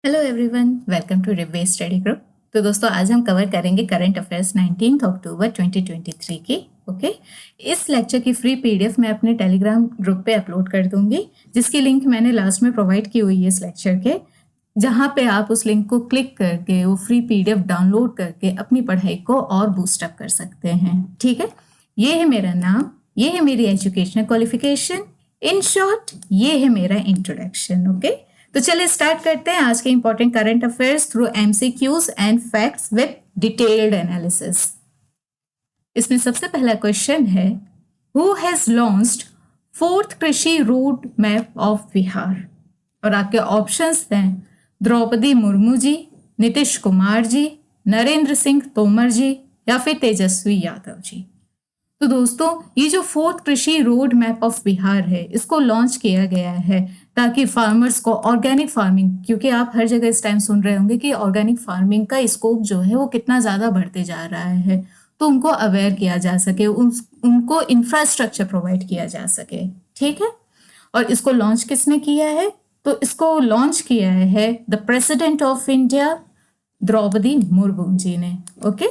Hello everyone, welcome to rive study group. तो दोस्तों आज हम कवर करेंगे करंट अफेयर्स 19 अक्टूबर 2023 की। ओके, इस लेक्चर की फ्री पीडीएफ मैं अपने टेलीग्राम ग्रुप पे अपलोड कर दूंगी, जिसकी लिंक मैंने लास्ट में प्रोवाइड की हुई है इस लेक्चर के, जहां पे आप उस लिंक को क्लिक करके वो फ्री पीडीएफ डाउनलोड करके अपनी पढ़ाई को और बूस्टअप कर सकते हैं। ठीक है, ये है मेरा नाम, ये है मेरी एजुकेशनल क्वालिफिकेशन, इन शॉर्ट ये है मेरा इंट्रोडक्शन। ओके, तो चलिए स्टार्ट करते हैं आज के important current affairs through MCQs and facts with detailed analysis. इसमें सबसे पहला क्वेश्चन है, हु हैज लॉन्च्ड 4th कृषि रोड मैप ऑफ बिहार? और आपके ऑप्शंस हैं द्रौपदी मुर्मू जी, नीतीश कुमार जी, नरेंद्र सिंह तोमर जी या फिर तेजस्वी यादव जी। तो दोस्तों ये जो 4th कृषि रोड मैप ऑफ बिहार है, इसको लॉन्च किया गया है ताकि फार्मर्स को ऑर्गेनिक फार्मिंग, क्योंकि आप हर जगह इस टाइम सुन रहे होंगे कि ऑर्गेनिक फार्मिंग का स्कोप जो है वो कितना ज़्यादा बढ़ते जा रहा है, तो उनको अवेयर किया जा सके, उनको इंफ्रास्ट्रक्चर प्रोवाइड किया जा सके। ठीक है, और इसको लॉन्च किसने किया है? तो इसको लॉन्च किया है the president of India Droupadi Murmu ji ने। ओके,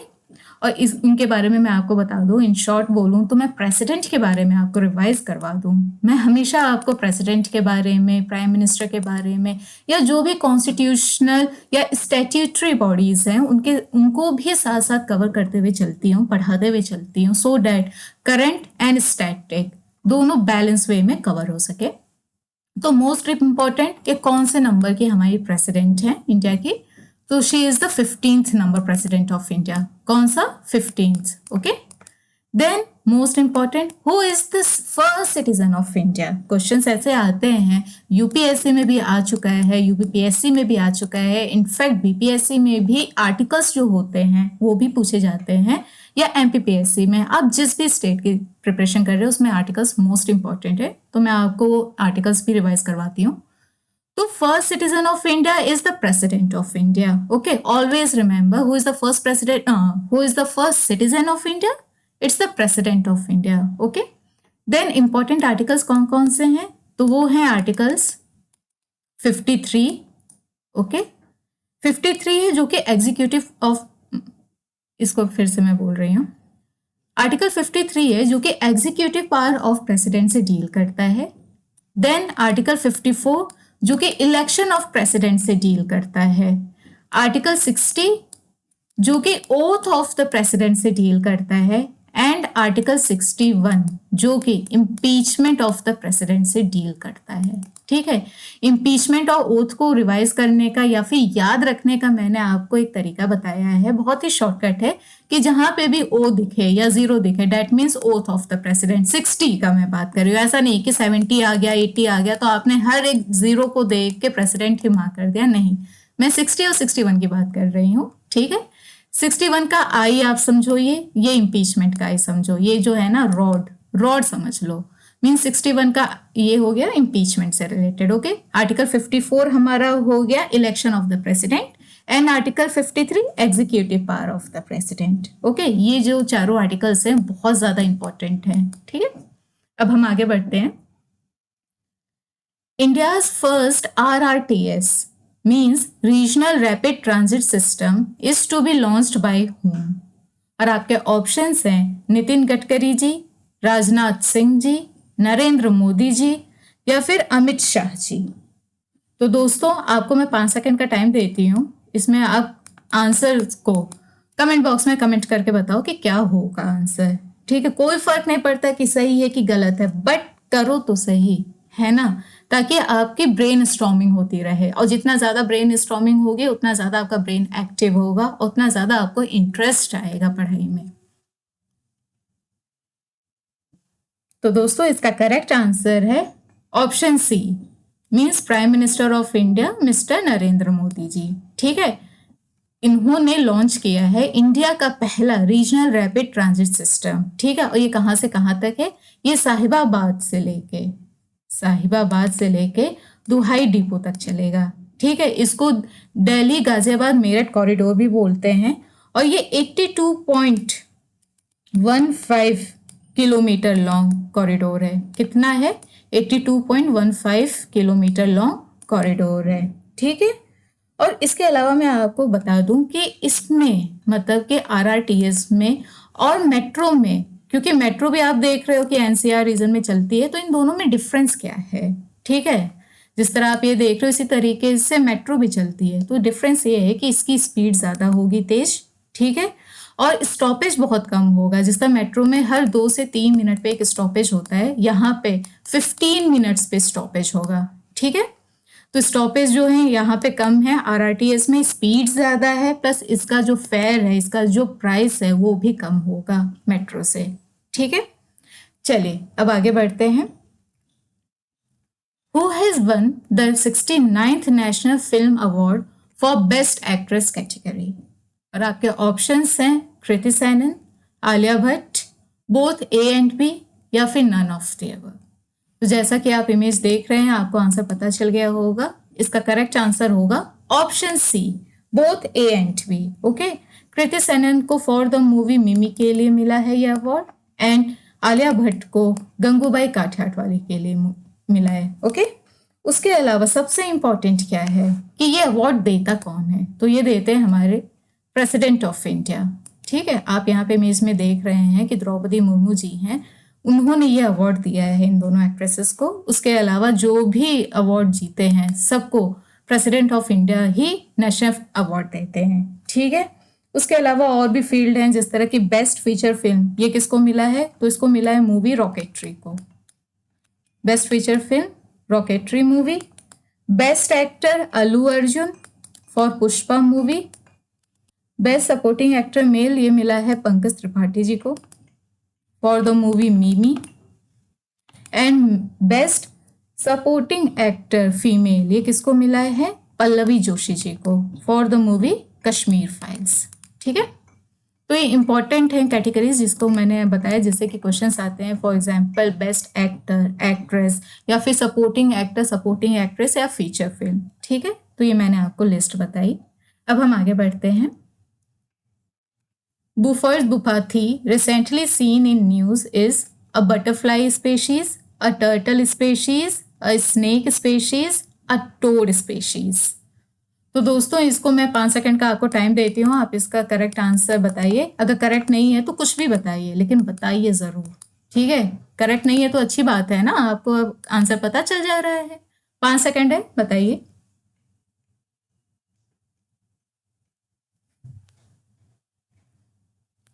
और इनके बारे में मैं आपको बता दूं, इन शॉर्ट बोलूं तो मैं प्रेसिडेंट के बारे में आपको रिवाइज करवा दूं। मैं हमेशा आपको प्रेसिडेंट के बारे में, प्राइम मिनिस्टर के बारे में, या जो भी कॉन्स्टिट्यूशनल या स्टैट्यूटरी बॉडीज हैं उनको भी साथ साथ कवर करते हुए चलती हूँ, पढ़ाते हुए चलती हूँ, so that current and static दोनों बैलेंस वे में कवर हो सके। तो मोस्ट इम्पॉर्टेंट कि कौन से नंबर की हमारी प्रेसिडेंट है इंडिया की? तो she is the 15th number president of India. कौन सा? 15th। Okay, then most important, who is the first citizen of India? Questions ऐसे आते हैं, यूपीएससी में भी आ चुका है, यूपीपीएससी में भी आ चुका है, इनफैक्ट बीपीएससी में भी आर्टिकल्स जो होते हैं वो भी पूछे जाते हैं, या एमपीपीएससी में, आप जिस भी स्टेट की प्रिपरेशन कर रहे हो उसमें आर्टिकल्स मोस्ट इंपॉर्टेंट है। तो मैं आपको आर्टिकल्स भी रिवाइज करवाती हूँ। तो first citizen of India is the president of India. Okay, always remember who is the first president, who is the first citizen of India? It's the president of India. Okay, then important articles कौन कौन से हैं? तो वो हैं articles 53। Okay, 53 है जो कि एग्जीक्यूटिव ऑफ, इसको फिर से मैं बोल रही हूँ, आर्टिकल 53 है जो कि एग्जीक्यूटिव पावर ऑफ प्रेसिडेंट से डील करता है। देन आर्टिकल 54 जो कि इलेक्शन ऑफ प्रेसिडेंट से डील करता है। आर्टिकल 60 जो कि ओथ ऑफ द प्रेसिडेंट से डील करता है, एंड आर्टिकल 61 जो कि इम्पीचमेंट ऑफ द प्रेसिडेंट से डील करता है। ठीक है, इम्पीचमेंट और ओथ को रिवाइज करने का या फिर याद रखने का मैंने आपको एक तरीका बताया है, बहुत ही शॉर्टकट है, कि जहां पे भी ओ दिखे या 0 दिखे, that means oath of the president. 60 का मैं बात कर रही हूँ, ऐसा नहीं कि 70 आ गया, 80 आ गया तो आपने हर एक 0 को देख के प्रेसिडेंट ही मार्क कर दिया, नहीं, मैं 60 और 61 की बात कर रही हूँ। ठीक है, 61 का आई आप समझो, ये इम्पीचमेंट का आई समझो, ये जो है ना रॉड समझ लो, मीन 61 का ये हो गया इम्पीचमेंट से रिलेटेड। ओके, आर्टिकल 54 हमारा हो गया election of the president, and article 53 executive power of the president. Okay, ये जो चारों आर्टिकल्स हैं बहुत ज्यादा इंपॉर्टेंट हैं। ठीक है, अब हम आगे बढ़ते हैं। India's first RRTS means Regional Rapid Transit System is to be launched by whom? और आपके ऑप्शंस हैं नितिन गडकरी जी, राजनाथ सिंह जी, नरेंद्र मोदी जी या फिर अमित शाह जी। तो दोस्तों आपको मैं 5 सेकंड का टाइम देती हूँ, इसमें आप आंसर को कमेंट बॉक्स में कमेंट करके बताओ कि क्या होगा आंसर। ठीक है, कोई फर्क नहीं पड़ता कि सही है कि गलत है, बट करो तो सही, है ना, ताकि आपकी ब्रेन स्टॉर्मिंग होती रहे, और जितना ज़्यादा ब्रेन स्टॉर्मिंग होगी उतना ज़्यादा आपका ब्रेन एक्टिव होगा, उतना ज़्यादा आपको इंटरेस्ट आएगा पढ़ाई में। तो दोस्तों इसका करेक्ट आंसर है option C, means prime minister of India mister Narendra Modi ji. ठीक है, इन्होंने लॉन्च किया है इंडिया का पहला रीजनल रैपिड ट्रांजिट सिस्टम। ठीक है, और ये कहाँ से कहाँ तक है? ये साहिबाबाद से लेके दुहाई डिपो तक चलेगा। ठीक है, इसको दिल्ली गाजियाबाद मेरठ कॉरिडोर भी बोलते हैं, और ये 82.15 किलोमीटर लॉन्ग कॉरिडोर है। कितना है? 82.15 किलोमीटर लॉन्ग कॉरिडोर है। ठीक है, और इसके अलावा मैं आपको बता दूं कि इसमें मतलब कि आरआरटीएस में और मेट्रो में, क्योंकि मेट्रो भी आप देख रहे हो कि एनसीआर रीजन में चलती है, तो इन दोनों में डिफरेंस क्या है, ठीक है। जिस तरह आप ये देख रहे हो इसी तरीके से मेट्रो भी चलती है, तो डिफरेंस ये है कि इसकी स्पीड ज़्यादा होगी, तेज, ठीक है, और स्टॉपेज बहुत कम होगा। जिस तरह मेट्रो में हर 2 से 3 मिनट पे एक स्टॉपेज होता है, यहाँ पे 15 मिनट्स पे स्टॉपेज होगा, ठीक है। तो स्टॉपेज जो है यहाँ पे कम है, आरआरटीएस में स्पीड ज़्यादा है, प्लस इसका जो फेयर है, इसका जो प्राइस है वो भी कम होगा मेट्रो से, ठीक है। चलिए अब आगे बढ़ते हैं। Who has won the 69th National Film Award for Best Actress category? और आपके ऑप्शंस हैं Kriti Sanon, Alia Bhatt, both A and B, या फिर नन ऑफ द अबव। तो जैसा कि आप इमेज देख रहे हैं, आपको आंसर पता चल गया होगा। इसका करेक्ट आंसर होगा option C, both A and B, okay. Kriti Sanon को फॉर द मूवी मिमी के लिए मिला है यह अवार्ड, एंड आलिया भट्ट को गंगूबाई काठियावाड़ी के लिए मिला है, ओके। उसके अलावा सबसे इंपॉर्टेंट क्या है कि ये अवार्ड देता कौन है, तो ये देते हैं हमारे प्रेसिडेंट ऑफ इंडिया, ठीक है। आप यहाँ पे इमेज में देख रहे हैं कि द्रौपदी मुर्मू जी हैं, उन्होंने ये अवार्ड दिया है इन दोनों एक्ट्रेसेस को। उसके अलावा जो भी अवार्ड जीते हैं सबको president of India he national award देते हैं, ठीक है। उसके अलावा और भी फील्ड हैं, जिस तरह की बेस्ट फीचर फिल्म, ये किसको मिला है, तो इसको मिला है मूवी रॉकेटरी को, best feature film rocketry movie. Best actor Allu Arjun for Pushpa movie. Best supporting actor male ये मिला है पंकज त्रिपाठी जी को फॉर द मूवी मिमी, and best supporting actor female ये किसको मिला है, पल्लवी जोशी जी को for the movie Kashmir files, ठीक है। तो ये इंपॉर्टेंट है कैटेगरीज जिसको मैंने बताया, जिससे कि क्वेश्चंस आते हैं, for example best actor, actress, या फिर सपोर्टिंग एक्टर, सपोर्टिंग एक्ट्रेस, या फीचर फिल्म, ठीक है। तो ये मैंने आपको लिस्ट बताई। अब हम आगे बढ़ते हैं। Buford's bupathy, recently seen in news, is a butterfly species, a turtle species, a snake species, a toad species. तो दोस्तों इसको मैं 5 सेकंड का आपको टाइम देती हूँ, आप इसका करेक्ट आंसर बताइए। अगर करेक्ट नहीं है तो कुछ भी बताइए, लेकिन बताइए ज़रूर, ठीक है। करेक्ट नहीं है तो अच्छी बात है ना, आपको अब आंसर पता चल जा रहा है। 5 सेकंड है, बताइए।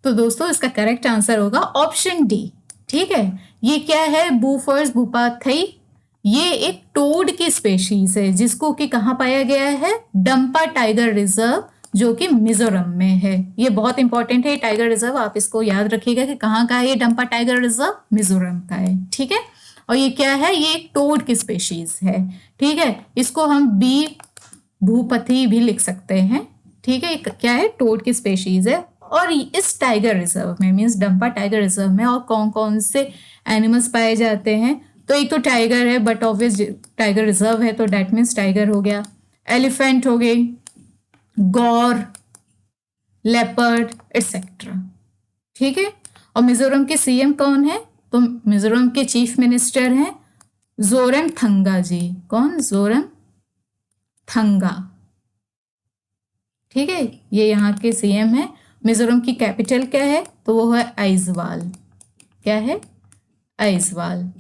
तो दोस्तों इसका करेक्ट आंसर होगा ऑप्शन डी, ठीक है। ये क्या है, बूफर्स बुपाथई, ये एक टोड की स्पेशीज है जिसको कि कहाँ पाया गया है, डंपा टाइगर रिजर्व, जो कि मिजोरम में है। ये बहुत इंपॉर्टेंट है टाइगर रिजर्व, आप इसको याद रखिएगा कि कहाँ का है ये डंपा टाइगर रिजर्व, मिजोरम का है, ठीक है। और ये क्या है, ये एक टोड की स्पेशीज है, ठीक है। इसको हम बी भूपति भी लिख सकते हैं, ठीक है। क्या है, टोड की स्पेशीज है। और इस टाइगर रिजर्व में, मीन्स डंपा टाइगर रिजर्व में और कौन कौन से एनिमल्स पाए जाते हैं, तो एक तो टाइगर है, बट ऑब्वियस टाइगर रिजर्व है तो डेट मीन्स टाइगर हो गया, एलिफेंट हो गई, गौर, लेपर्ड एटसेट्रा, ठीक है। और मिजोरम के सीएम कौन है, तो मिजोरम के चीफ मिनिस्टर हैं जोरमथंगा जी। कौन, जोरमथंगा, ठीक है, ये यहाँ के सीएम है। मिजोरम की कैपिटल क्या है, तो वो है आइजवाल। क्या है, आइजवाल,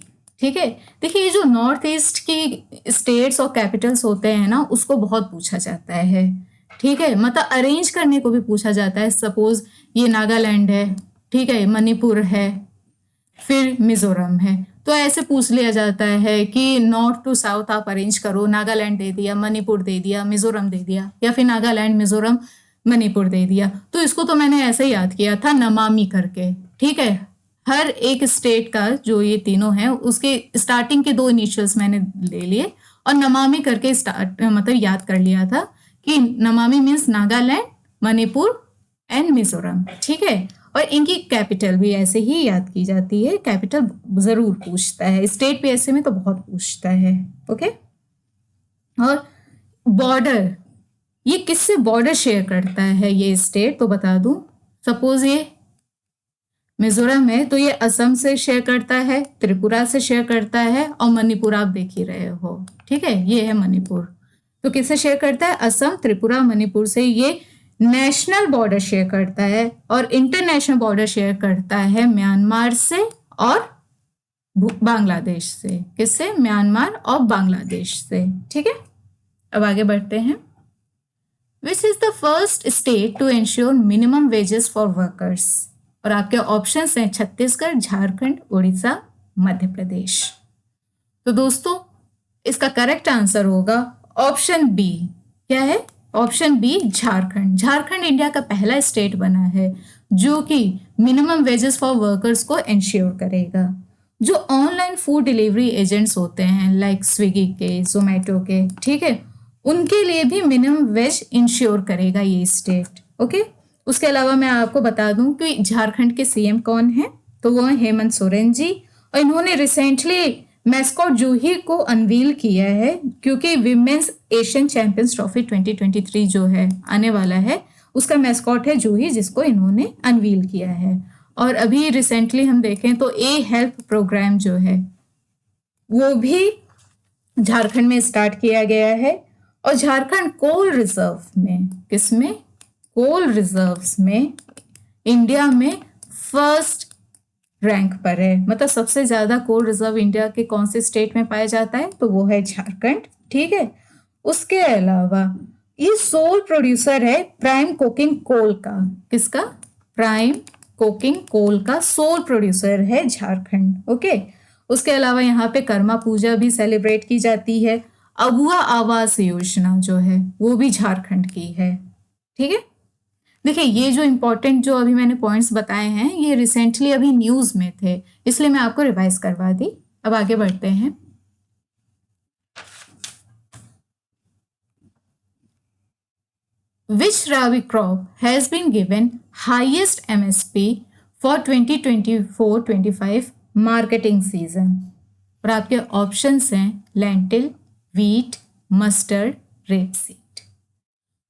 ठीक है। देखिए ये जो नॉर्थ ईस्ट की स्टेट्स और कैपिटल्स होते हैं ना, उसको बहुत पूछा जाता है, ठीक है। मतलब अरेंज करने को भी पूछा जाता है। सपोज ये नागालैंड है, ठीक है, मणिपुर है, फिर मिजोरम है, तो ऐसे पूछ लिया जाता है कि नॉर्थ टू साउथ आप अरेंज करो, नागालैंड दे दिया, मणिपुर दे दिया, मिजोरम दे दिया, या फिर नागालैंड, मिजोरम, मणिपुर दे दिया। तो इसको तो मैंने ऐसे याद किया था नमामि करके, ठीक है। हर एक स्टेट का जो ये तीनों है उसके स्टार्टिंग के 2 इनिशियल्स मैंने ले लिए और नमामि करके स्टार्ट मतलब याद कर लिया था कि नमामि मीन्स नागालैंड, मणिपुर एंड मिजोरम, ठीक है। और इनकी कैपिटल भी ऐसे ही याद की जाती है, कैपिटल जरूर पूछता है, स्टेट भी ऐसे में तो बहुत पूछता है, ओके। और बॉर्डर, ये किससे बॉर्डर शेयर करता है ये स्टेट, तो बता दूं, सपोज ये मिजोरम है तो ये असम से शेयर करता है, त्रिपुरा से शेयर करता है, और मणिपुर आप देख ही रहे हो, ठीक है, ये है मणिपुर। तो किससे शेयर करता है? असम, त्रिपुरा, मणिपुर से ये नेशनल बॉर्डर शेयर करता है, और इंटरनेशनल बॉर्डर शेयर करता है म्यांमार से और बांग्लादेश से। किससे? म्यांमार और बांग्लादेश से। ठीक है, अब आगे बढ़ते हैं। Which is the first state to ensure minimum wages for workers? और आपके ऑप्शंस हैं छत्तीसगढ़, झारखंड, उड़ीसा, मध्य प्रदेश। तो दोस्तों इसका करेक्ट आंसर होगा ऑप्शन बी। क्या है? Option B, Jharkhand. Jharkhand India का पहला स्टेट बना है जो कि मिनिमम वेजेस फॉर वर्कर्स को इंश्योर करेगा। जो ऑनलाइन फूड डिलीवरी एजेंट्स होते हैं लाइक स्विगी के, जोमेटो के, ठीक है, उनके लिए भी मिनिमम वेज इंश्योर करेगा ये स्टेट। ओके, उसके अलावा मैं आपको बता दूं कि झारखंड के सीएम कौन है, तो वो है हेमंत सोरेन जी, और इन्होंने रिसेंटली मैस्कॉट जूही को अनवील किया है, क्योंकि विमेंस एशियन चैंपियंस ट्रॉफी 2023 जो है आने वाला है, उसका मैस्कॉट है जूही, जिसको इन्होंने अनवील किया है। और अभी रिसेंटली हम देखें तो ए हेल्प प्रोग्राम जो है वो भी झारखंड में स्टार्ट किया गया है, और झारखंड कोल रिजर्व में, किसमें? कोल रिजर्व्स में इंडिया में फर्स्ट रैंक पर है। मतलब सबसे ज्यादा कोल रिजर्व इंडिया के कौन से स्टेट में पाया जाता है? तो वो है झारखंड। ठीक है, उसके अलावा ये सोल प्रोड्यूसर है प्राइम कोकिंग कोल का। किसका? प्राइम कोकिंग कोल का सोल प्रोड्यूसर है झारखंड। ओके, उसके अलावा यहाँ पे कर्मा पूजा भी सेलिब्रेट की जाती है। अबुआ आवास योजना जो है वो भी झारखंड की है। ठीक है, देखिए ये जो इंपॉर्टेंट जो अभी मैंने पॉइंट्स बताए हैं ये रिसेंटली अभी न्यूज में थे, इसलिए मैं आपको रिवाइज करवा दी। अब आगे बढ़ते हैं। Which rabi crop has been given highest MSP for 2024-25 marketing season? और आपके ऑप्शंस हैं लेंटिल, व्हीट, मस्टर्ड, रेपसीड।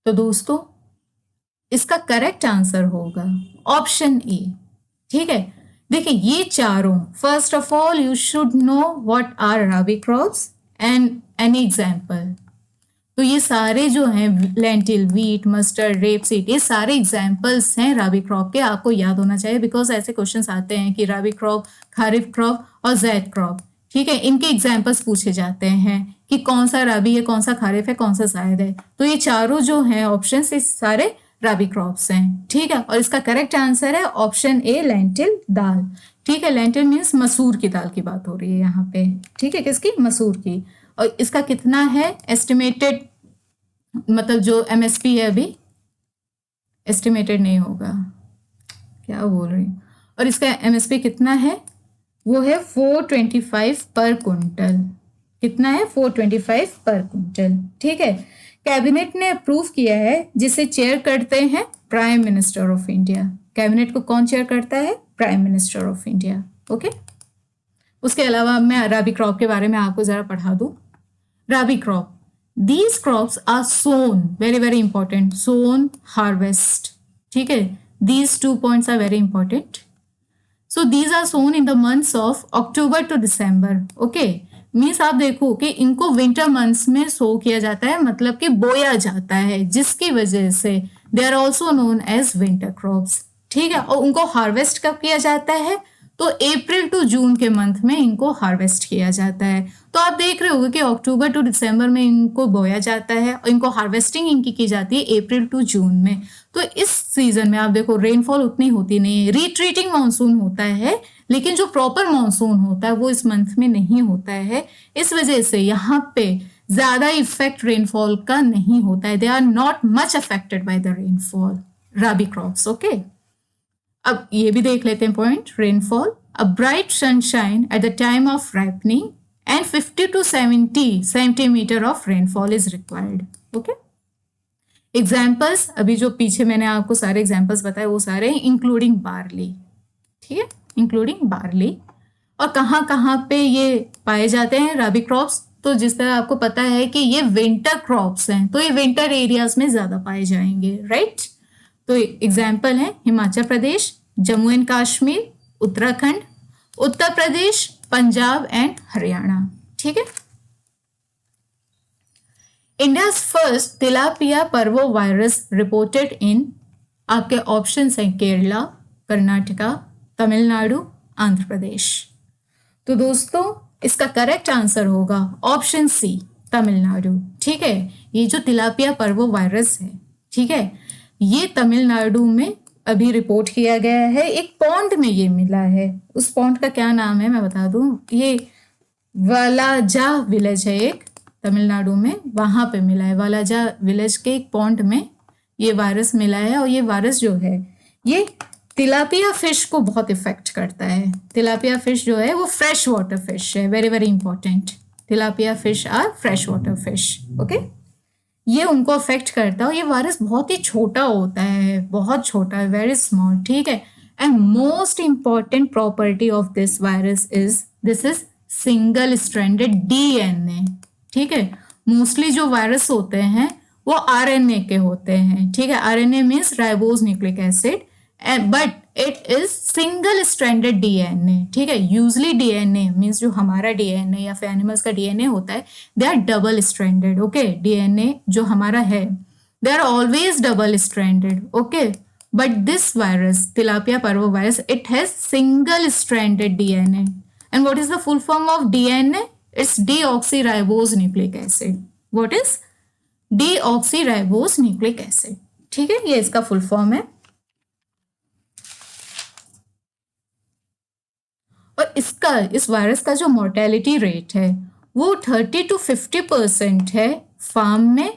तो दोस्तों इसका करेक्ट आंसर होगा ऑप्शन ए। ठीक है, देखिए ये चारों, first of all you should know what are rabi crops and any example. तो ये सारे जो हैं लेंटिल, व्हीट, मस्टर्ड, रेपसीड, ये सारे एग्जांपल्स हैं राबी क्रॉप के। आपको याद होना चाहिए बिकॉज ऐसे क्वेश्चंस आते हैं कि राबी क्रॉप, खारिफ क्रॉप और जैद क्रॉप, ठीक है, इनके एग्जाम्पल्स पूछे जाते हैं कि कौन सा राबी है, कौन सा खारिफ है, कौन सा जायद है। तो ये चारों जो हैं ऑप्शन, ये सारे राबी क्रॉप्स हैं। ठीक है, और इसका करेक्ट आंसर है ऑप्शन ए, लेंटिल दाल। ठीक है, लेंटिल मीन्स मसूर की दाल की बात हो रही है यहाँ पे। ठीक है, किसकी? मसूर की। और इसका कितना है एस्टिमेटेड, मतलब जो एमएसपी है अभी एस्टिमेटेड नहीं होगा, क्या बोल रही हूँ। और इसका एमएसपी कितना है? वो है 425 पर कुंटल। कितना है? 425 पर कुंटल। ठीक है, कैबिनेट ने अप्रूव किया है, जिसे चेयर करते हैं prime minister of India. Cabinet को कौन चेयर करता है? Prime minister of India. Okay, उसके अलावा मैं राबी क्रॉप के बारे में आपको जरा पढ़ा दूं। राबी crop, these crops are sown, very very important, sown, harvest. ठीक है, these 2 points are very important. So these are sown in the months of October to December. Okay, means आप देखो कि इनको विंटर मंथ्स में सो किया जाता है, मतलब कि बोया जाता है, जिसकी वजह से they are also known as winter crops. ठीक है, और उनको हार्वेस्ट कब किया जाता है? तो अप्रैल टू जून के मंथ में इनको हार्वेस्ट किया जाता है। तो आप देख रहे होंगे कि अक्टूबर टू दिसंबर में इनको बोया जाता है और इनको हार्वेस्टिंग इनकी की जाती है अप्रैल टू जून में। तो इस सीजन में आप देखो रेनफॉल उतनी होती नहीं है, रिट्रीटिंग मानसून होता है, लेकिन जो प्रॉपर मानसून होता है वो इस मंथ में नहीं होता है। इस वजह से यहाँ पे ज्यादा इफेक्ट रेनफॉल का नहीं होता है। They are not much affected by the rainfall, rabi crops. Okay, अब ये भी देख लेते हैं point. Rainfall, a bright sunshine at the time of ripening and 50 to 70 centimetre of rainfall is required. Okay, examples, अभी जो पीछे मैंने आपको सारे एग्जाम्पल्स बताए वो सारे इंक्लूडिंग बार्ली। ठीक है, इंक्लूडिंग बार्ली। और कहाँ पे ये पाए जाते हैं राबी क्रॉप्स? तो जिस तरह आपको पता है कि ये विंटर क्रॉप्स हैं, तो ये विंटर एरियाज में ज्यादा पाए जाएंगे, राइट। तो एग्जाम्पल है हिमाचल प्रदेश, जम्मू एंड कश्मीर, उत्तराखंड, उत्तर प्रदेश, पंजाब एंड हरियाणा। ठीक है, India's first tilapia parvo virus reported in, आपके ऑप्शन हैं केरला, कर्नाटका, तमिलनाडु, आंध्र प्रदेश। तो दोस्तों इसका करेक्ट आंसर होगा ऑप्शन सी, तमिलनाडु। ठीक है, ये जो तिलापिया पर्वो वायरस है, ठीक है, ये तमिलनाडु में अभी रिपोर्ट किया गया है। एक पॉन्ड में ये मिला है। उस पॉन्ड का क्या नाम है मैं बता दूं, ये वालाजा विलेज है एक, तमिलनाडु में, वहां पे मिला है। वालाजा विलेज के एक पॉन्ड में ये वायरस मिला है। और ये वायरस जो है ये तिलापिया फिश को बहुत इफेक्ट करता है। तिलापिया फिश जो है वो फ्रेश वाटर फिश है, very very important. Tilapia fish are fresh water fish, okay. ये उनको अफेक्ट करता है। और ये वायरस बहुत ही छोटा होता है, बहुत छोटा है, वेरी स्मॉल, ठीक है। And most important property of this virus is this is single stranded DNA, ठीक है। मोस्टली जो वायरस होते हैं वो आरएनए के होते हैं, ठीक है। RNA means ribose nucleic acid, but it is single stranded DNA, ठीक है। यूजली डीएनए मीन्स जो हमारा डीएनए या फिर एनिमल्स का डीएनए होता है, they are double stranded, okay. DNA जो हमारा है they are always double stranded, okay. But this virus tilapia parvo virus it has single stranded DNA. And what is the full form of DNA? It's deoxyribose nucleic acid. What is deoxyribose nucleic acid, ठीक है, ये इसका full form है। और इसका, इस virus का जो मोर्टेलिटी रेट है वो 30 to 50% है फार्म में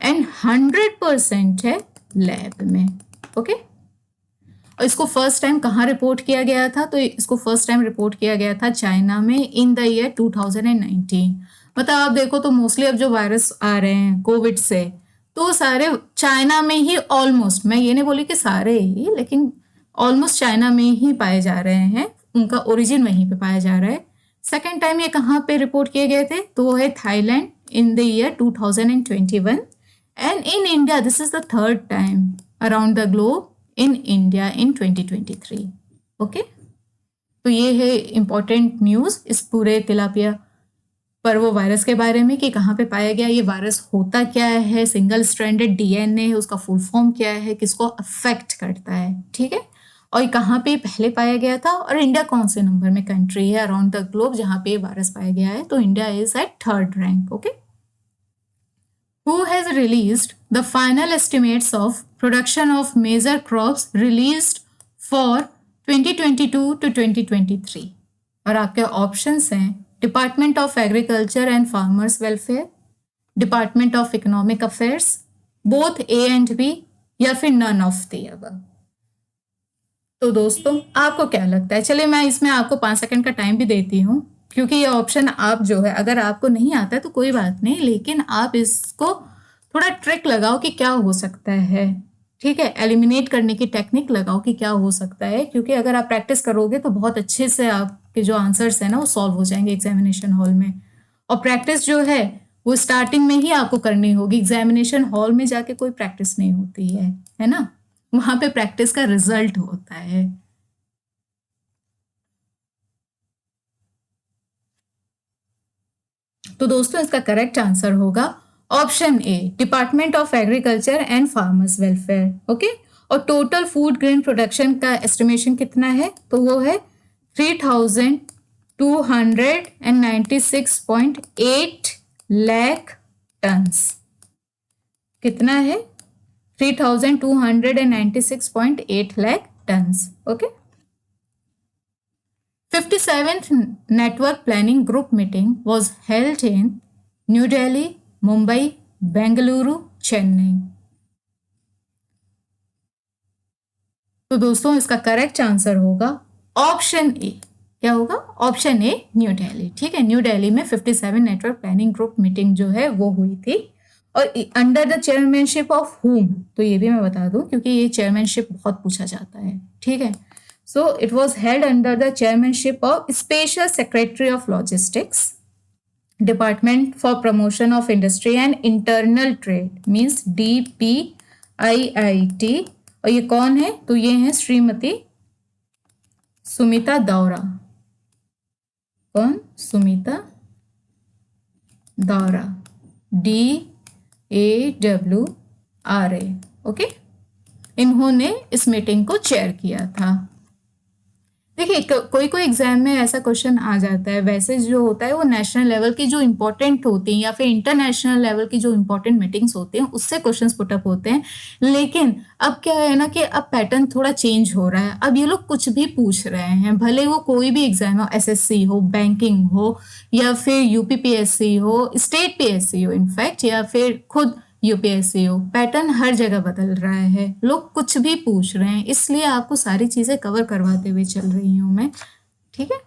एंड 100% है लैब में, ओके। और इसको फर्स्ट टाइम कहाँ रिपोर्ट किया गया था? तो इसको फर्स्ट टाइम रिपोर्ट किया गया था चाइना में इन द ईयर 2019। मतलब आप देखो तो मोस्टली अब जो वायरस आ रहे हैं कोविड से, तो सारे चाइना में ही, ऑलमोस्ट, मैं ये नहीं बोली कि सारे ही, लेकिन ऑलमोस्ट चाइना में ही पाए जा रहे हैं। उनका ओरिजिन वहीं पे पाया जा रहा है। सेकेंड टाइम ये कहाँ पे रिपोर्ट किए गए थे? तो वो है Thailand in the year 2021। And in India this is the third time around the globe in India in 2023, okay. तो ये है इंपॉर्टेंट न्यूज़ इस पूरे तिलापिया पर्वो वायरस के बारे में कि कहाँ पे पाया गया, ये वायरस होता क्या है, सिंगल स्ट्रैंडेड डीएनए है, उसका फुल फॉर्म क्या है, किसको अफेक्ट करता है, ठीक है। और कहाँ पे पहले पाया गया था, और इंडिया कौन से नंबर में कंट्री है अराउंड द ग्लोब जहाँ पे वायरस पाया गया है? तो India is at third rank, okay. Who has released the final estimates of production of major crops released for 2022 to 2023? और आपके ऑप्शंस हैं department of agriculture and farmers welfare, department of economic affairs, both A and B, या फिर none of the above. तो दोस्तों आपको क्या लगता है? चलिए मैं इसमें आपको 5 सेकंड का टाइम भी देती हूँ, क्योंकि ये ऑप्शन आप जो है, अगर आपको नहीं आता है तो कोई बात नहीं, लेकिन आप इसको थोड़ा ट्रिक लगाओ कि क्या हो सकता है, ठीक है। एलिमिनेट करने की टेक्निक लगाओ कि क्या हो सकता है, क्योंकि अगर आप प्रैक्टिस करोगे तो बहुत अच्छे से आपके जो आंसर्स है ना वो सॉल्व हो जाएंगे एग्जामिनेशन हॉल में। और प्रैक्टिस जो है वो स्टार्टिंग में ही आपको करनी होगी, एग्जामिनेशन हॉल में जाके कोई प्रैक्टिस नहीं होती है ना। वहां पे प्रैक्टिस का रिजल्ट होता है। तो दोस्तों इसका करेक्ट आंसर होगा option A, department of agriculture and farmers welfare, okay. और टोटल फूड ग्रेन प्रोडक्शन का एस्टिमेशन कितना है? तो वो है 3296.8 लाख टन्स। कितना है? 3296.8 lakh tons, okay. 57th network planning group meeting was held in New Delhi, Mumbai, Bengaluru, Chennai. तो दोस्तों इसका करेक्ट आंसर होगा ऑप्शन ए। क्या होगा? ऑप्शन ए, न्यू दिल्ली, ठीक है। न्यू दिल्ली में 57 नेटवर्क प्लानिंग ग्रुप मीटिंग जो है वो हुई थी। और अंडर द चेयरमैनशिप ऑफ हुम, तो ये भी मैं बता दूं क्योंकि ये चेयरमैनशिप बहुत पूछा जाता है, ठीक है। So it was held under the chairmanship of special secretary of logistics, department for promotion of industry and internal trade, means DPIIT। और ये कौन है? तो ये है श्रीमती सुमिता दाउरा। कौन? सुमिता दाउरा, DAWRA, ओके, इन्होंने इस मीटिंग को चेयर किया था। देखिए कोई कोई एग्जाम में ऐसा क्वेश्चन आ जाता है, वैसे जो होता है वो नेशनल लेवल की जो इम्पोर्टेंट होती हैं या फिर इंटरनेशनल लेवल की जो इम्पोर्टेंट मीटिंग्स होती हैं उससे क्वेश्चंस पुटअप होते हैं। लेकिन अब क्या है ना कि अब पैटर्न थोड़ा चेंज हो रहा है, अब ये लोग कुछ भी पूछ रहे हैं, भले वो कोई भी एग्जाम हो, एसएससी हो, बैंकिंग हो, या फिर यूपीपीएससी हो, स्टेट पीएससी हो इनफैक्ट, या फिर खुद यूपीएससी हो, पैटर्न हर जगह बदल रहा है, लोग कुछ भी पूछ रहे हैं, इसलिए आपको सारी चीजें कवर करवाते हुए चल रही हूं मैं, ठीक है।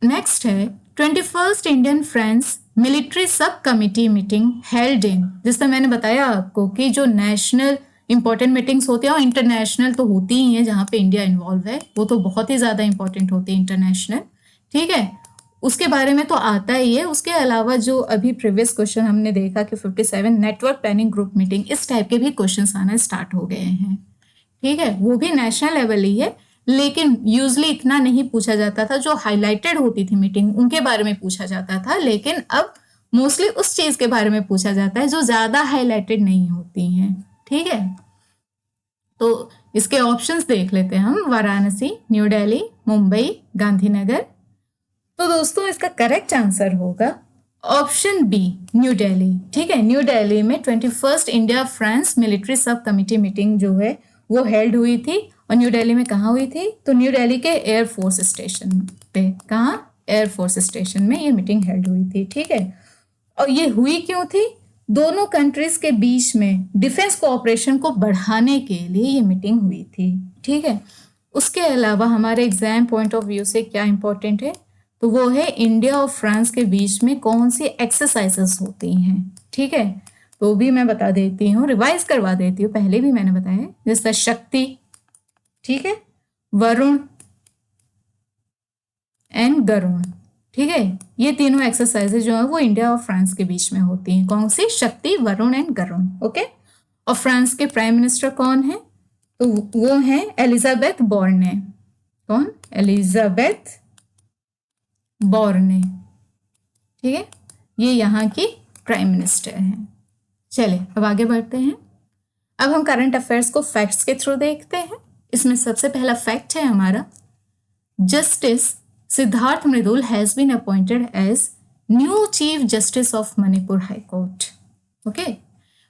नेक्स्ट है 21st इंडियन फ्रेंड्स मिलिट्री सब कमिटी मीटिंग हेल्ड इन, जिसमें मैंने बताया आपको कि जो नेशनल इंपॉर्टेंट मीटिंग्स होती हैं और इंटरनेशनल तो होती ही हैं, जहाँ पे इंडिया इन्वॉल्व है वो तो बहुत ही ज़्यादा इंपॉर्टेंट होती है इंटरनेशनल, ठीक है, उसके बारे में तो आता ही है। उसके अलावा जो अभी प्रीवियस क्वेश्चन हमने देखा कि 57 नेटवर्क प्लानिंग ग्रुप मीटिंग, इस टाइप के भी क्वेश्चन आना स्टार्ट हो गए हैं, ठीक है, वो भी नेशनल लेवल ही है, लेकिन यूजली इतना नहीं पूछा जाता था, जो हाईलाइटेड होती थी मीटिंग उनके बारे में पूछा जाता था, लेकिन अब मोस्टली उस चीज के बारे में पूछा जाता है जो ज्यादा हाईलाइटेड नहीं होती हैं, ठीक है। तो इसके ऑप्शंस देख लेते हैं हम, वाराणसी, न्यू दिल्ली, मुंबई, गांधीनगर। तो दोस्तों इसका करेक्ट आंसर होगा ऑप्शन बी, न्यू दिल्ली, ठीक है। न्यू दिल्ली में 21st इंडिया फ्रांस मिलिट्री सब कमिटी मीटिंग जो है वो हेल्ड हुई थी, और न्यू दिल्ली में कहाँ हुई थी, तो न्यू दिल्ली के एयरफोर्स स्टेशन पे, कहाँ, एयरफोर्स स्टेशन में ये मीटिंग हेल्ड हुई थी, ठीक है। और ये हुई क्यों थी, दोनों कंट्रीज के बीच में डिफेंस कोऑपरेशन को बढ़ाने के लिए ये मीटिंग हुई थी, ठीक है। उसके अलावा हमारे एग्जाम पॉइंट ऑफ व्यू से क्या इंपॉर्टेंट है, तो वो है इंडिया और फ्रांस के बीच में कौन सी एक्सरसाइजेस होती हैं, ठीक है। तो भी मैं बता देती हूँ, रिवाइज करवा देती हूँ, पहले भी मैंने बताया, जैसे शक्ति, ठीक है, वरुण एंड गरुण, ठीक है, ये तीनों एक्सरसाइजेज जो है वो इंडिया और फ्रांस के बीच में होती हैं, कौन सी, शक्ति, वरुण एंड गरुण, ओके। और फ्रांस के प्राइम मिनिस्टर कौन है, तो वो है एलिजाबेथ बोर्ने, कौन, एलिजाबेथ बोर्ने, ठीक है, ये यहाँ की प्राइम मिनिस्टर हैं। चले अब आगे बढ़ते हैं। अब हम करंट अफेयर्स को फैक्ट्स के थ्रू देखते हैं। इसमें सबसे पहला फैक्ट है हमारा, justice Siddharth Mridul has been appointed as new chief justice of Manipur high court, okay.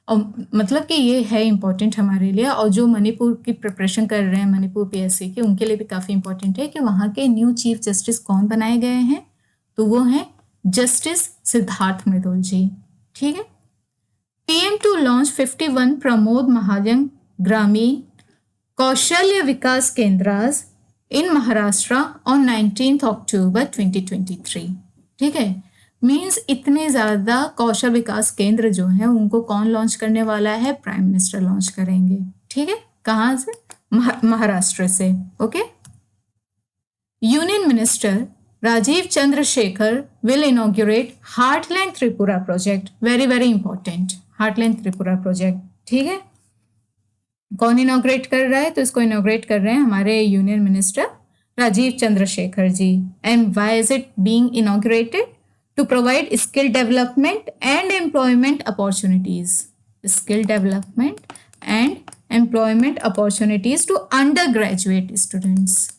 और मतलब कि ये है इंपॉर्टेंट हमारे लिए, और जो मणिपुर की प्रिपरेशन कर रहे हैं मणिपुर पीएससी की, उनके लिए भी काफ़ी इंपॉर्टेंट है कि वहाँ के न्यू चीफ जस्टिस कौन बनाए गए हैं, तो वो हैं जस्टिस सिद्धार्थ मृदुल जी, ठीक है। PM to launch 51 Pramod Mahajan ग्रामीण कौशल्य विकास केंद्रास इन महाराष्ट्र ऑन 19 अक्टूबर 2023, ठीक है। मीन्स इतने ज़्यादा कौशल विकास केंद्र जो हैं उनको कौन लॉन्च करने वाला है, प्राइम मिनिस्टर लॉन्च करेंगे, ठीक है। कहाँ से, महाराष्ट्र से, okay. Union minister Rajeev Chandrasekhar will inaugurate heartland Tripura project, very very important, heartland Tripura project, ठीक है। कौन इनॉग्रेट कर रहा है, तो इसको इनॉग्रेट कर रहे हैं हमारे union minister Rajeev Chandrasekhar ji. And why is it being inaugurated, to provide skill development and employment opportunities, skill development and employment opportunities to undergraduate students,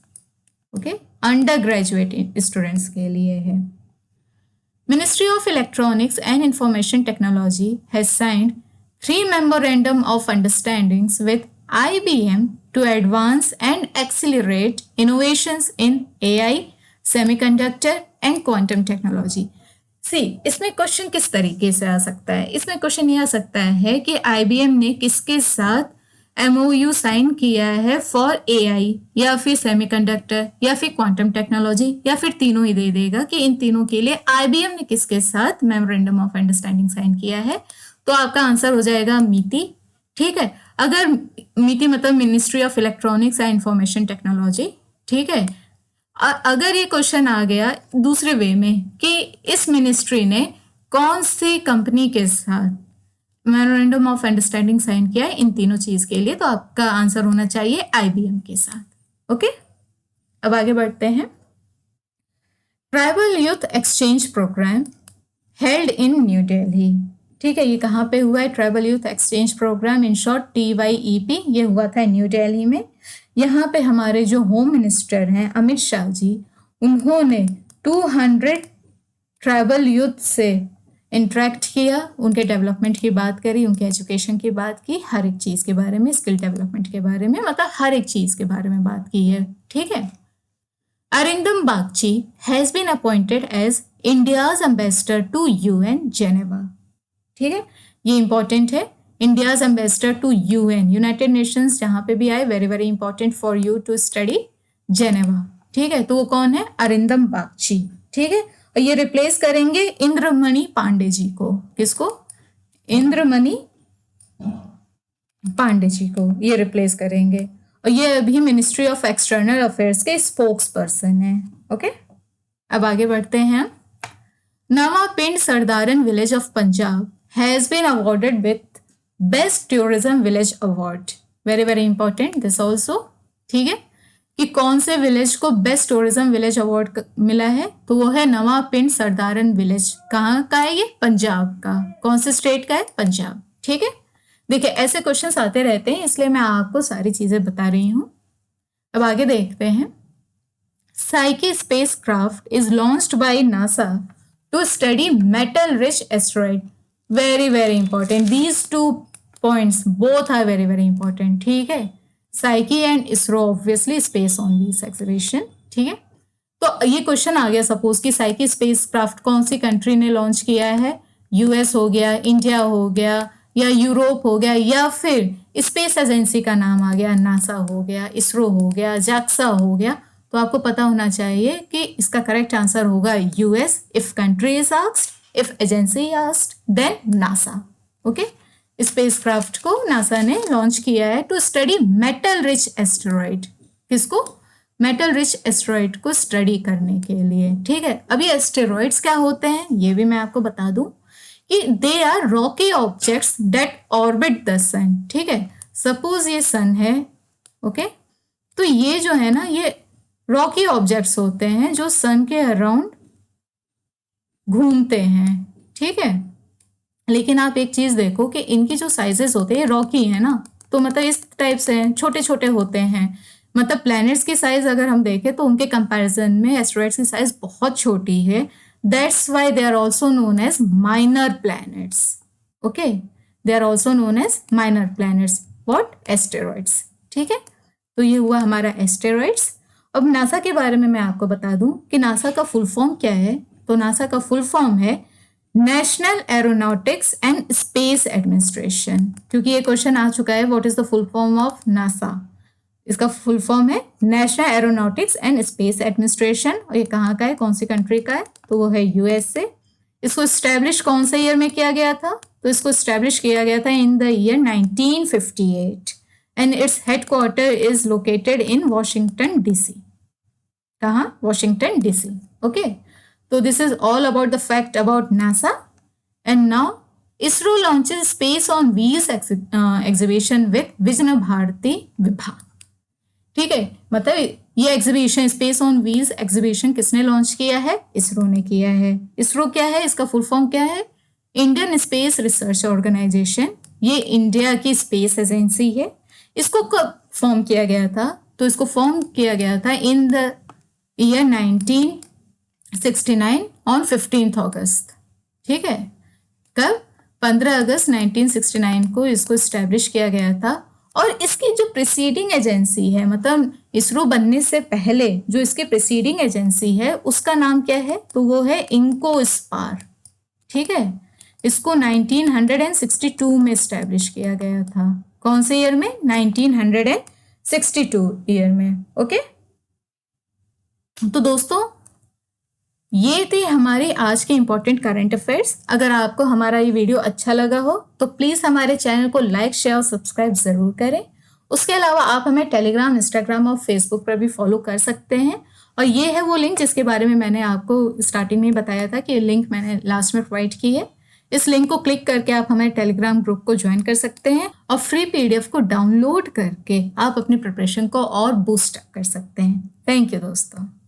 okay, undergraduate students के लिए है। Ministry of electronics and information technology has signed 3 memorandum of understandings with IBM to advance and accelerate innovations in AI, semiconductor and quantum technology. इसमें question किस तरीके से आ सकता है, इसमें क्वेश्चन ये आ सकता है कि IBM ने किसके साथ MOU साइन किया है फॉर AI या फिर सेमीकंडक्टर या फिर क्वांटम टेक्नोलॉजी, या फिर तीनों ही दे देगा कि इन तीनों के लिए IBM ने किसके साथ मेमोरेंडम ऑफ अंडरस्टैंडिंग साइन किया है, तो आपका आंसर हो जाएगा मीटी, ठीक है। अगर मीटी मतलब ministry of electronics and information technology, ठीक है। अगर ये क्वेश्चन आ गया दूसरे वे में कि इस मिनिस्ट्री ने कौन सी कंपनी के साथ मेमोरेंडम ऑफ अंडरस्टैंडिंग साइन किया है इन तीनों चीज के लिए, तो आपका आंसर होना चाहिए IBM के साथ, ओके। अब आगे बढ़ते हैं। Tribal youth exchange programme held in New Delhi. ठीक है, ये कहाँ पे हुआ है? Tribal youth exchange programme, in short TYEP, ये हुआ था न्यू दिल्ली में। यहाँ पे हमारे जो होम मिनिस्टर हैं अमित शाह जी, उन्होंने 200 ट्राइबल यूथ से इंटरेक्ट किया, उनके डेवलपमेंट की बात करी, उनके एजुकेशन की बात की, हर एक चीज़ के बारे में, स्किल डेवलपमेंट के बारे में, मतलब हर एक चीज़ के बारे में बात की है। ठीक है। Arindam Bagchi has been appointed as India's ambassador to UN Geneva. ठीक है, ये इंपॉर्टेंट है। India's ambassador to UN, United Nations, जहां पे भी आए, very very important for you to study Geneva. ठीक है, तो वो कौन है? अरिंदम बागची। ठीक है, और ये रिप्लेस करेंगे इंद्रमणि पांडे जी को। किसको? इंद्रमणि पांडे जी को ये रिप्लेस करेंगे, और ये अभी मिनिस्ट्री ऑफ एक्सटर्नल अफेयर्स के स्पोक्स पर्सन है। ओके, अब आगे बढ़ते हैं। Nawa Pind Sardaran village of Punjab has been awarded with best tourism village award. Very very important this also. ठीक है, कि कौन से विलेज को बेस्ट टूरिज्म विलेज अवार्ड मिला है? तो वो है नवा पिंड सरदारन विलेज। कहाँ का है ये? पंजाब का। कौन से स्टेट का है? पंजाब। ठीक है, देखिए ऐसे क्वेश्चंस आते रहते हैं, इसलिए मैं आपको सारी चीजें बता रही हूं। अब आगे देखते हैं। Psyche spacecraft is launched by NASA to study metal rich asteroid. Very very important, these two points both are very very important. ठीक है, Psyche and ISRO, obviously space on wheels exhibition. ठीक है, तो ये क्वेश्चन आ गया, सपोज कि psyche spacecraft कौन सी country ने लॉन्च किया है? US हो गया, इंडिया हो गया, या यूरोप हो गया, या फिर स्पेस एजेंसी का नाम आ गया, नासा हो गया, इसरो हो गया, जाक्सा हो गया। तो आपको पता होना चाहिए कि इसका करेक्ट आंसर होगा US। If country is asked, if agency asked, then NASA. Okay, spacecraft को नासा ने लॉन्च किया है to study metal rich asteroid. किसको? मेटल रिच एस्टेरॉइड को स्टडी करने के लिए। ठीक है, अभी एस्टेरॉइड्स क्या होते हैं ये भी मैं आपको बता दूं कि they are rocky objects that orbit the sun. ठीक है, सपोज ये सन है, ओके, तो ये जो है ना, ये रॉकी ऑब्जेक्ट्स होते हैं जो सन के अराउंड घूमते हैं। ठीक है, लेकिन आप एक चीज देखो कि इनकी जो साइजेस होते हैं रॉकी है ना, तो मतलब इस टाइप से हैं, छोटे छोटे होते हैं। मतलब प्लैनेट्स की साइज अगर हम देखें तो उनके कंपैरिजन में एस्टेरॉइड्स की साइज बहुत छोटी है। That's why they are also known as minor planets. Okay, they are also known as minor planets. What? Asteroids. ठीक है, तो ये हुआ हमारा एस्टेरॉइड्स। अब नासा के बारे में मैं आपको बता दूं कि नासा का फुल फॉर्म क्या है। तो नासा का फुल फॉर्म है national aeronautics and space administration. क्योंकि ये क्वेश्चन आ चुका है, what is the full form of NASA? इसका फुल फॉर्म है national aeronautics and space administration. और ये कहाँ का है, कौन सी कंट्री का है? तो वो है USA। इसको स्टैब्लिश कौन से ईयर में किया गया था? तो इसको स्टैब्लिश किया गया था in the year 1958 and its headquarter is located in Washington DC। कहाँ? Washington DC। Okay, so this is all about the fact about NASA. And now ISRO launches Space on Wheels exhibition with vision Bharati विभाग। ठीक है, मतलब ये exhibition, space on wheels exhibition किसने launch किया है? इसरो ने किया है। इसरो क्या है? इसका फुल फॉर्म क्या है? Indian space research organisation. ये इंडिया की स्पेस एजेंसी है। इसको कब फॉर्म किया गया था? तो इसको फॉर्म किया गया था इन द ईयर 1969 ऑन 15 अगस्त। ठीक है, कब? 15 अगस्त 1969 को इसको स्टैब्लिश किया गया था। और इसकी जो प्रिसीडिंग एजेंसी है, मतलब इसरो बनने से पहले जो इसकी प्रिसीडिंग एजेंसी है उसका नाम क्या है? तो वो है इंकोस्पार। ठीक है, इसको 1962 में स्टैब्लिश किया गया था। कौन से ईयर में? 1962 ईयर में। ओके, तो दोस्तों ये थे हमारे आज के इंपॉर्टेंट करंट अफेयर्स। अगर आपको हमारा ये वीडियो अच्छा लगा हो तो प्लीज़ हमारे चैनल को लाइक, शेयर और सब्सक्राइब ज़रूर करें। उसके अलावा आप हमें टेलीग्राम, इंस्टाग्राम और फेसबुक पर भी फॉलो कर सकते हैं। और ये है वो लिंक जिसके बारे में मैंने आपको स्टार्टिंग में बताया था कि लिंक मैंने लास्ट में प्रोवाइड की है। इस लिंक को क्लिक करके आप हमारे टेलीग्राम ग्रुप को ज्वाइन कर सकते हैं और फ्री PDF को डाउनलोड करके आप अपनी प्रिपरेशन को और बूस्ट अप कर सकते हैं। थैंक यू दोस्तों।